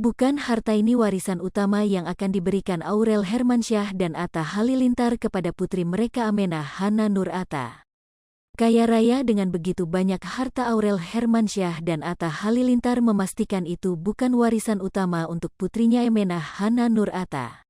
Bukan harta ini warisan utama yang akan diberikan Aurel Hermansyah dan Atta Halilintar kepada putri mereka Amenah Hana Nur Atta. Kaya raya dengan begitu banyak harta Aurel Hermansyah dan Atta Halilintar memastikan itu bukan warisan utama untuk putrinya Amenah Hana Nur Atta.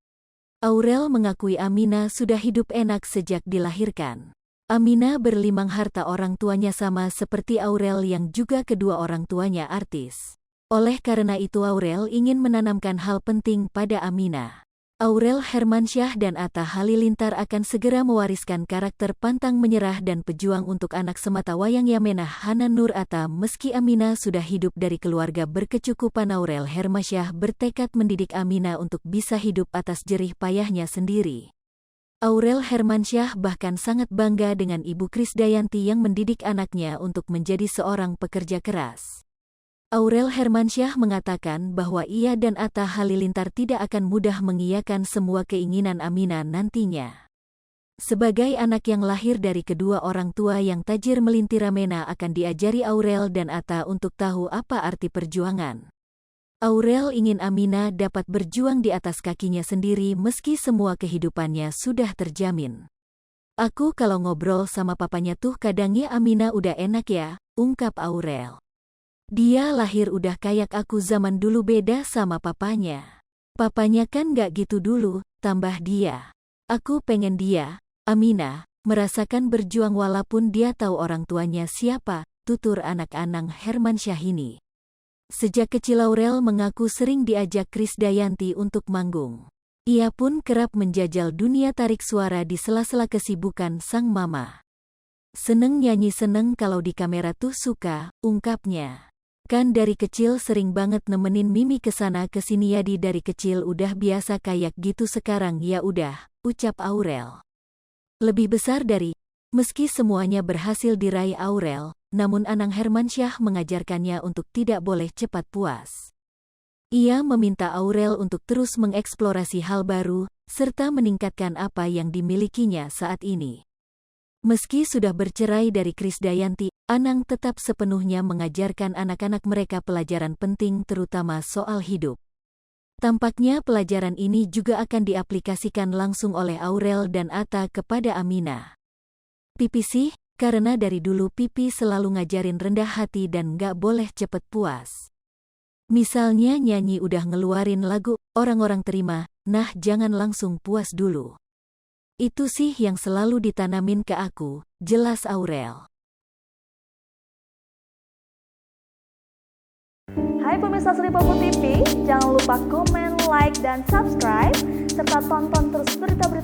Aurel mengakui Aminah sudah hidup enak sejak dilahirkan. Aminah berlimang harta orang tuanya sama seperti Aurel yang juga kedua orang tuanya artis. Oleh karena itu Aurel ingin menanamkan hal penting pada Aminah. Aurel Hermansyah dan Atta Halilintar akan segera mewariskan karakter pantang menyerah dan pejuang untuk anak sematawayang Amenah Hana Nur Atta. Meski Aminah sudah hidup dari keluarga berkecukupan, Aurel Hermansyah bertekad mendidik Aminah untuk bisa hidup atas jerih payahnya sendiri. Aurel Hermansyah bahkan sangat bangga dengan Ibu Krisdayanti yang mendidik anaknya untuk menjadi seorang pekerja keras. Aurel Hermansyah mengatakan bahwa ia dan Atta Halilintar tidak akan mudah mengiyakan semua keinginan Aminah nantinya. Sebagai anak yang lahir dari kedua orang tua yang tajir melintir, Amenah akan diajari Aurel dan Atta untuk tahu apa arti perjuangan. Aurel ingin Aminah dapat berjuang di atas kakinya sendiri meski semua kehidupannya sudah terjamin. Aku kalau ngobrol sama papanya tuh kadangnya Aminah udah enak ya, ungkap Aurel. Dia lahir udah kayak aku zaman dulu, beda sama papanya. Papanya kan gak gitu dulu, tambah dia. Aku pengen dia, Aminah, merasakan berjuang walaupun dia tahu orang tuanya siapa, tutur anak-anak Hermansyah ini. Sejak kecil Aurel mengaku sering diajak Krisdayanti untuk manggung. Ia pun kerap menjajal dunia tarik suara di sela-sela kesibukan sang mama. Seneng nyanyi, seneng kalau di kamera tuh suka, ungkapnya. Kan dari kecil sering banget nemenin Mimi kesana kesini, jadi dari kecil udah biasa kayak gitu, sekarang ya udah, ucap Aurel. Lebih besar dari, meski semuanya berhasil diraih Aurel, namun Anang Hermansyah mengajarkannya untuk tidak boleh cepat puas. Ia meminta Aurel untuk terus mengeksplorasi hal baru, serta meningkatkan apa yang dimilikinya saat ini. Meski sudah bercerai dari Krisdayanti, Anang tetap sepenuhnya mengajarkan anak-anak mereka pelajaran penting terutama soal hidup. Tampaknya pelajaran ini juga akan diaplikasikan langsung oleh Aurel dan Atta kepada Aminah. Pipi sih, karena dari dulu Pipi selalu ngajarin rendah hati dan gak boleh cepet puas. Misalnya nyanyi udah ngeluarin lagu, orang-orang terima, nah jangan langsung puas dulu. Itu sih yang selalu ditanamin ke aku, jelas Aurel. Hai pemirsa Sri Popo TV, jangan lupa komen, like, dan subscribe, serta tonton terus berita-berita